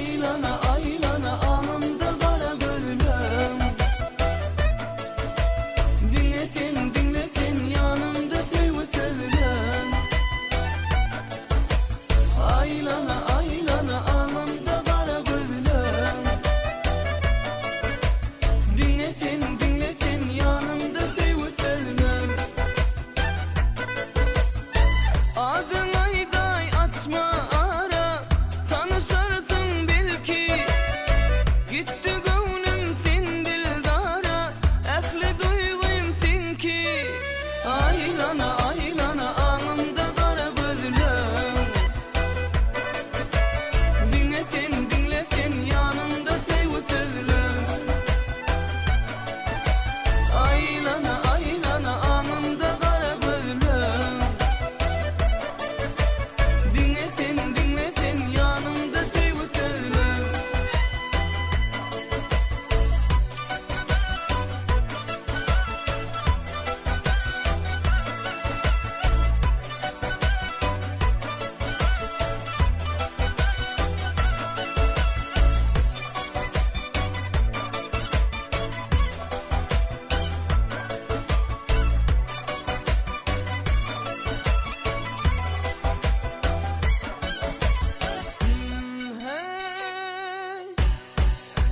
Aylana aylana anımda kara gönlüm. Dinlesin dinlesin yanımda sevgi söylem. Aylana aylana anımda kara gönlüm. Dinlesin dinlesin yanımda sevgi söylem. Adın ayday açma ara, tanışarsın belki. Gitti gönlüm sen dildara, ehli duygum sen ki. Aylana aylana anımda kara gözlüm. Dinlesin dinlesin yanımda sevgi sözlüm. Aylana aylana anımda kara gözlüm. Dinlesin dinlesin yanımda sevgi sözlüm.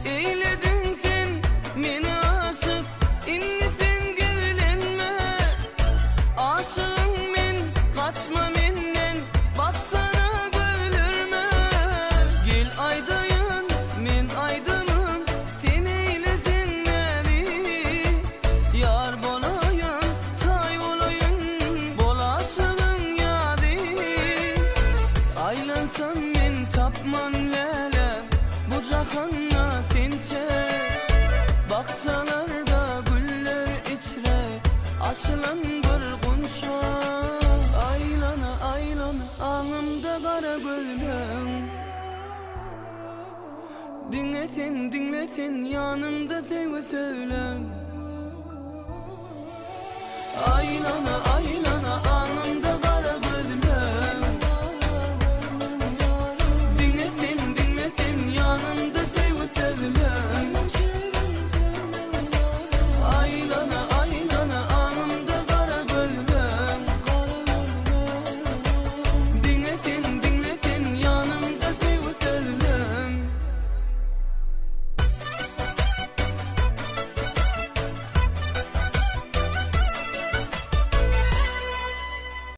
Eyledin sen beni aşık, inni sen gülünme. Aşığım men, kaçma menden, baksana gülürme. Gel aydayın, men aydınım, sen eylesin beni. Yar bolayın, tay olayın, bol aşığın yadi. Aylansam men tapman lele, bu cahanna sençe. Bahçalarda güller içre, açılan bir gunça. Aylana aylana anımda kara gönlüm. Dinlesin dinlesin yanımda sevgi söylem. Aylana aylana